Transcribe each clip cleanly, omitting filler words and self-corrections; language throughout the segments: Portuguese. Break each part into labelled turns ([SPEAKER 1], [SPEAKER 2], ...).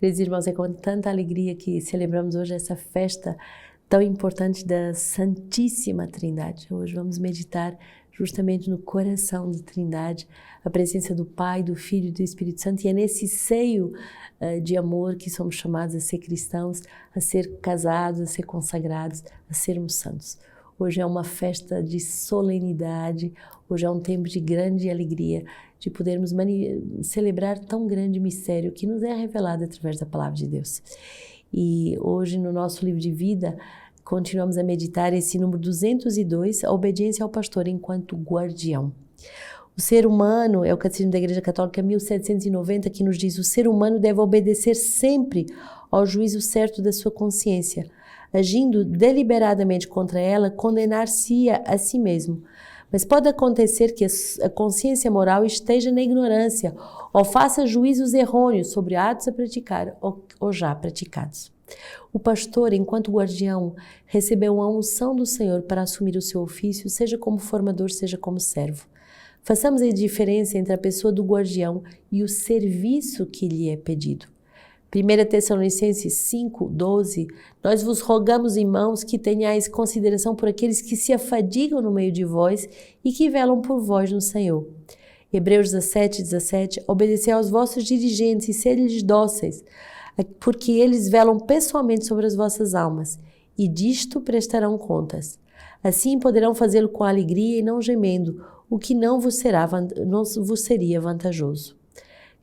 [SPEAKER 1] Queridos irmãos, é com tanta alegria que celebramos hoje essa festa tão importante da Santíssima Trindade. Hoje vamos meditar justamente no coração da Trindade, a presença do Pai, do Filho e do Espírito Santo, e é nesse seio de amor que somos chamados a ser cristãos, a ser casados, a ser consagrados, a sermos santos. Hoje é uma festa de solenidade, hoje é um tempo de grande alegria, de podermos celebrar tão grande mistério que nos é revelado através da Palavra de Deus. E hoje, no nosso livro de vida, continuamos a meditar esse número 202, a obediência ao pastor enquanto guardião. O ser humano, é o Catecismo da Igreja Católica 1790, que nos diz: o ser humano deve obedecer sempre ao juízo certo da sua consciência, agindo deliberadamente contra ela, condenar-se-ia a si mesmo. Mas pode acontecer que a consciência moral esteja na ignorância ou faça juízos errôneos sobre atos a praticar ou já praticados. O pastor, enquanto guardião, recebeu a unção do Senhor para assumir o seu ofício, seja como formador, seja como servo. Façamos a diferença entre a pessoa do guardião e o serviço que lhe é pedido. 1 Tessalonicenses 5:12, nós vos rogamos, irmãos, que tenhais consideração por aqueles que se afadigam no meio de vós e que velam por vós no Senhor. Hebreus 17:17, obedecei aos vossos dirigentes e sede-lhes dóceis, porque eles velam pessoalmente sobre as vossas almas, e disto prestarão contas. Assim poderão fazê-lo com alegria e não gemendo, o que não vos seria vantajoso.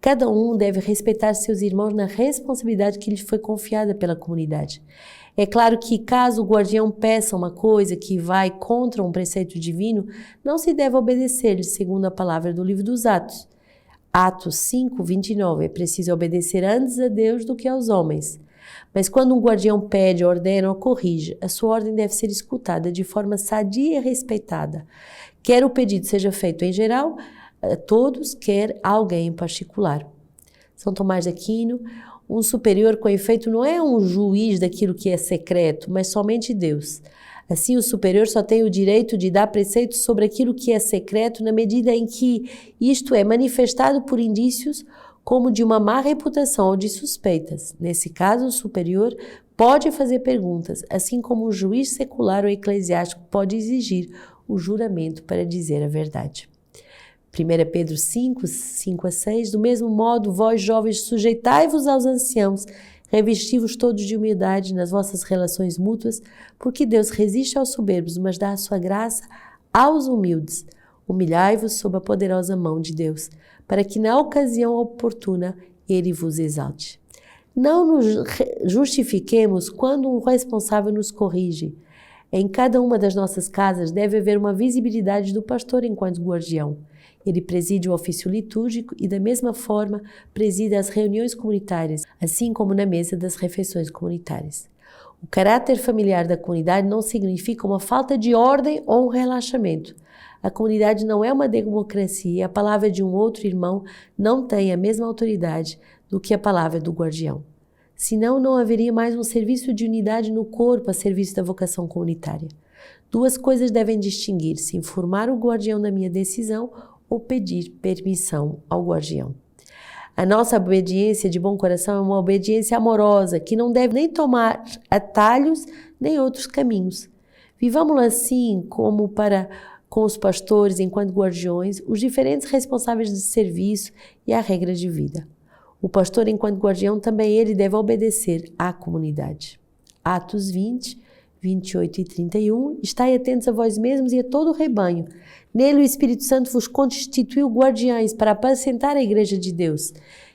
[SPEAKER 1] Cada um deve respeitar seus irmãos na responsabilidade que lhes foi confiada pela comunidade. É claro que, caso o guardião peça uma coisa que vai contra um preceito divino, não se deve obedecer-lhe, segundo a palavra do livro dos Atos. Atos 5:29, é preciso obedecer antes a Deus do que aos homens. Mas quando um guardião pede, ordena ou corrige, a sua ordem deve ser escutada de forma sadia e respeitada. Quer o pedido seja feito em geral, a todos, quer a alguém em particular. São Tomás de Aquino, um superior com efeito não é um juiz daquilo que é secreto, mas somente Deus. Assim, o superior só tem o direito de dar preceitos sobre aquilo que é secreto na medida em que isto é manifestado por indícios como de uma má reputação ou de suspeitas. Nesse caso, o superior pode fazer perguntas, assim como um juiz secular ou eclesiástico pode exigir o juramento para dizer a verdade. 1 Pedro 5:5-6, do mesmo modo, vós jovens, sujeitai-vos aos anciãos, revesti-vos todos de humildade nas vossas relações mútuas, porque Deus resiste aos soberbos, mas dá a sua graça aos humildes. Humilhai-vos sob a poderosa mão de Deus, para que na ocasião oportuna Ele vos exalte. Não nos justifiquemos quando um responsável nos corrige. Em cada uma das nossas casas deve haver uma visibilidade do pastor enquanto guardião. Ele preside o ofício litúrgico e, da mesma forma, preside as reuniões comunitárias, assim como na mesa das refeições comunitárias. O caráter familiar da comunidade não significa uma falta de ordem ou um relaxamento. A comunidade não é uma democracia e a palavra de um outro irmão não tem a mesma autoridade do que a palavra do guardião. Senão, não haveria mais um serviço de unidade no corpo a serviço da vocação comunitária. Duas coisas devem distinguir-se: informar o guardião da minha decisão ou pedir permissão ao guardião. A nossa obediência de bom coração é uma obediência amorosa, que não deve nem tomar atalhos nem outros caminhos. Vivamos assim como com os pastores, enquanto guardiões, os diferentes responsáveis de serviço e a regra de vida. O pastor, enquanto guardião, também ele deve obedecer à comunidade. Atos 20, 28 e 31, estai atentos a vós mesmos e a todo o rebanho. Nele o Espírito Santo vos constituiu guardiães para apacentar a igreja de Deus,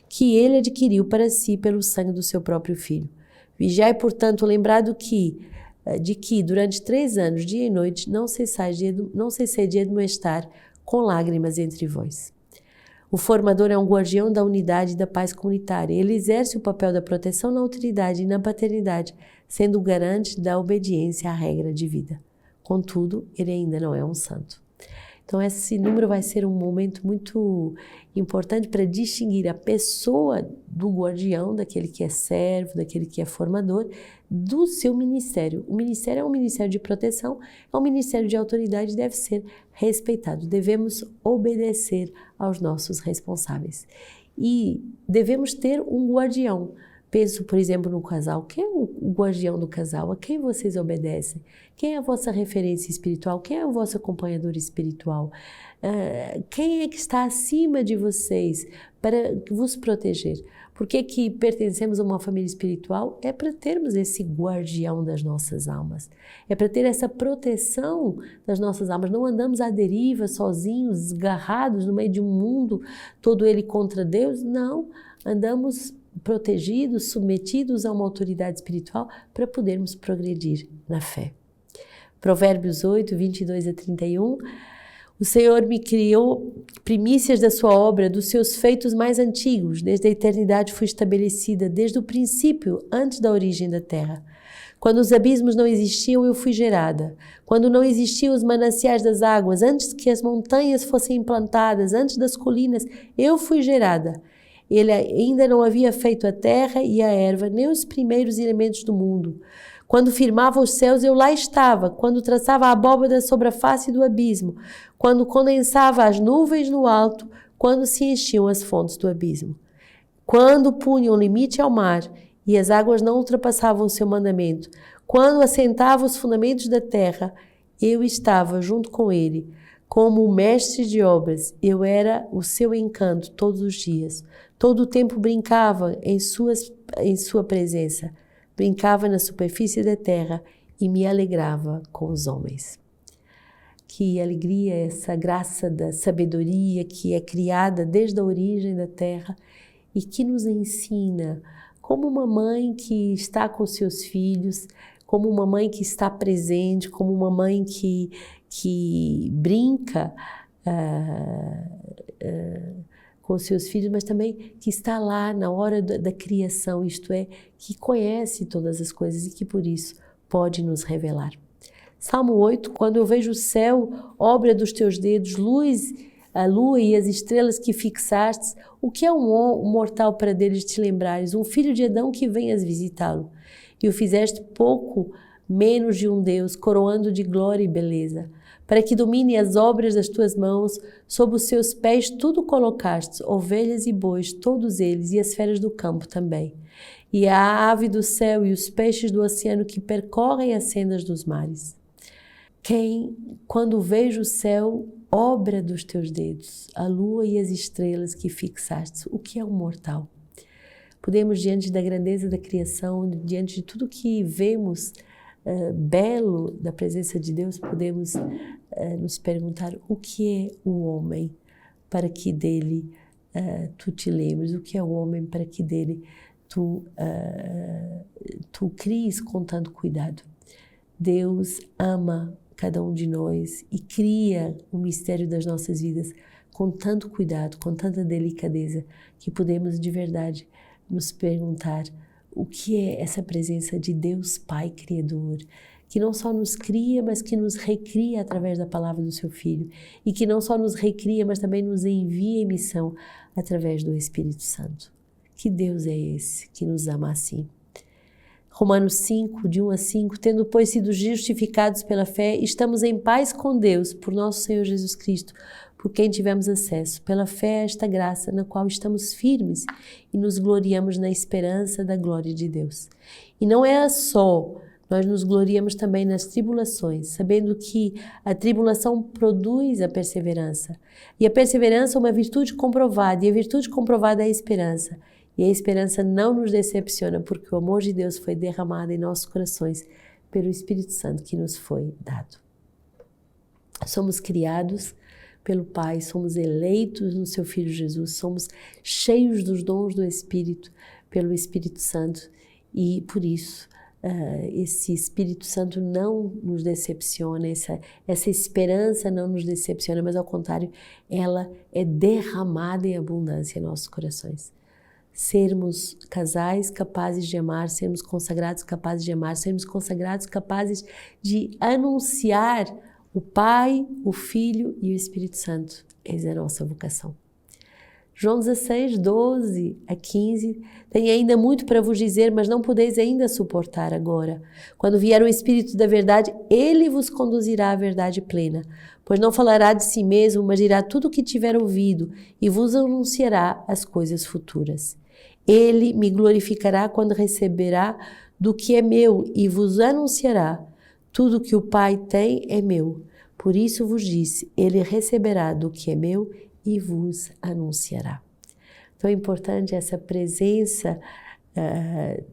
[SPEAKER 1] que ele adquiriu para si pelo sangue do seu próprio Filho. Vigiai, portanto, lembrado de que durante 3 anos, dia e noite, não cessei de admoestar com lágrimas entre vós. O formador é um guardião da unidade e da paz comunitária. Ele exerce o papel da proteção na autoridade e na paternidade, sendo o garante da obediência à regra de vida. Contudo, ele ainda não é um santo. Então, esse número vai ser um momento muito importante para distinguir a pessoa do guardião, daquele que é servo, daquele que é formador, do seu ministério. O ministério é um ministério de proteção, é um ministério de autoridade e deve ser respeitado. Devemos obedecer aos nossos responsáveis. E devemos ter um guardião penso, por exemplo, no casal. Quem é o guardião do casal? A quem vocês obedecem? Quem é a vossa referência espiritual? Quem é o vosso acompanhador espiritual? Quem é que está acima de vocês para vos proteger? Por que pertencemos a uma família espiritual? É para termos esse guardião das nossas almas. É para ter essa proteção das nossas almas. Não andamos à deriva, sozinhos, desgarrados no meio de um mundo, todo ele contra Deus. Não, andamos protegidos, submetidos a uma autoridade espiritual para podermos progredir na fé. Provérbios 8, 22 a 31. O Senhor me criou primícias da sua obra, dos seus feitos mais antigos. Desde a eternidade fui estabelecida, desde o princípio, antes da origem da terra. Quando os abismos não existiam, eu fui gerada. Quando não existiam os mananciais das águas, antes que as montanhas fossem implantadas, antes das colinas, eu fui gerada. Ele ainda não havia feito a terra e a erva, nem os primeiros elementos do mundo. Quando firmava os céus, eu lá estava. Quando traçava a abóbada sobre a face do abismo. Quando condensava as nuvens no alto. Quando se enchiam as fontes do abismo. Quando punham limite ao mar e as águas não ultrapassavam o seu mandamento. Quando assentava os fundamentos da terra, eu estava junto com ele. Como o mestre de obras, eu era o seu encanto todos os dias. Todo o tempo brincava em sua presença. Brincava na superfície da terra e me alegrava com os homens. Que alegria, essa graça da sabedoria que é criada desde a origem da terra e que nos ensina como uma mãe que está com seus filhos, como uma mãe que está presente, como uma mãe que brinca com seus filhos, mas também que está lá na hora da criação, isto é, que conhece todas as coisas e que por isso pode nos revelar. Salmo 8, quando eu vejo o céu, obra dos teus dedos, luz, a lua e as estrelas que fixastes, o que é um mortal para deles te lembrares, um filho de Adão que venhas visitá-lo. E o fizeste pouco menos de um Deus, coroando de glória e beleza, para que domine as obras das tuas mãos, sob os seus pés tudo colocastes, ovelhas e bois, todos eles, e as feras do campo também. E a ave do céu e os peixes do oceano que percorrem as sendas dos mares. Quando vejo o céu, obra dos teus dedos, a lua e as estrelas que fixastes, o que é um mortal? Podemos, diante da grandeza da criação, diante de tudo que vemos belo da presença de Deus, podemos nos perguntar o que é o homem para que dele tu te lembres, o que é o homem para que dele tu cries com tanto cuidado. Deus ama cada um de nós e cria o mistério das nossas vidas com tanto cuidado, com tanta delicadeza, que podemos de verdade nos perguntar o que é essa presença de Deus Pai Criador, que não só nos cria, mas que nos recria através da palavra do seu Filho, e que não só nos recria, mas também nos envia em missão através do Espírito Santo. Que Deus é esse que nos ama assim? Romanos 5, de 1 a 5, tendo, pois, sido justificados pela fé, estamos em paz com Deus, por nosso Senhor Jesus Cristo, por quem tivemos acesso, pela fé a esta graça, na qual estamos firmes e nos gloriamos na esperança da glória de Deus. E não é só, nós nos gloriamos também nas tribulações, sabendo que a tribulação produz a perseverança. E a perseverança é uma virtude comprovada, e a virtude comprovada é a esperança. E a esperança não nos decepciona, porque o amor de Deus foi derramado em nossos corações pelo Espírito Santo que nos foi dado. Somos criados pelo Pai, somos eleitos no seu Filho Jesus, somos cheios dos dons do Espírito pelo Espírito Santo e por isso esse Espírito Santo não nos decepciona, essa esperança não nos decepciona, mas ao contrário, ela é derramada em abundância em nossos corações. Sermos casais capazes de amar, sermos consagrados capazes de amar, sermos consagrados capazes de anunciar o Pai, o Filho e o Espírito Santo. Essa é a nossa vocação. João 16, 12 a 15, tem ainda muito para vos dizer, mas não podeis ainda suportar agora. Quando vier o Espírito da verdade, ele vos conduzirá à verdade plena, pois não falará de si mesmo, mas dirá tudo o que tiver ouvido e vos anunciará as coisas futuras. Ele me glorificará quando receberá do que é meu e vos anunciará. Tudo que o Pai tem é meu. Por isso vos disse, ele receberá do que é meu e vos anunciará. Então é importante essa presença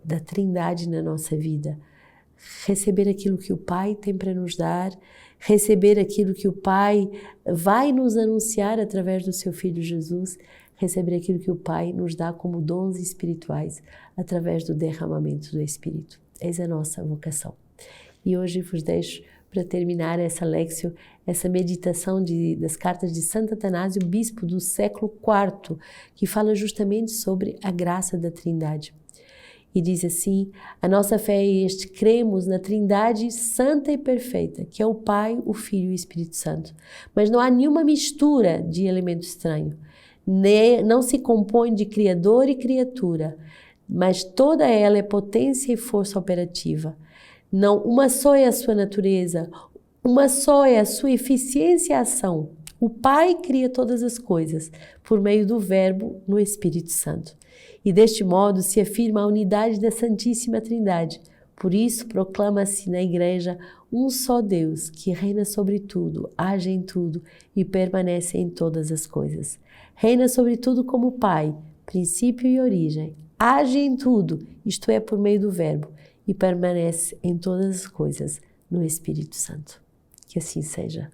[SPEAKER 1] da Trindade na nossa vida. Receber aquilo que o Pai tem para nos dar, receber aquilo que o Pai vai nos anunciar através do seu Filho Jesus, receber aquilo que o Pai nos dá como dons espirituais através do derramamento do Espírito. Essa é a nossa vocação. E hoje vos deixo para terminar essa léxio, essa meditação das cartas de Santo Atanásio, bispo do século IV, que fala justamente sobre a graça da Trindade. E diz assim, a nossa fé é este, cremos na Trindade santa e perfeita, que é o Pai, o Filho e o Espírito Santo. Mas não há nenhuma mistura de elemento estranho. Não se compõe de Criador e criatura, mas toda ela é potência e força operativa. Não, uma só é a sua natureza, uma só é a sua eficiência e ação. O Pai cria todas as coisas por meio do Verbo no Espírito Santo. E deste modo se afirma a unidade da Santíssima Trindade. Por isso proclama-se na Igreja um só Deus, que reina sobre tudo, age em tudo e permanece em todas as coisas. Reina sobre tudo como Pai, princípio e origem. Age em tudo, isto é, por meio do Verbo, e permanece em todas as coisas no Espírito Santo. Que assim seja.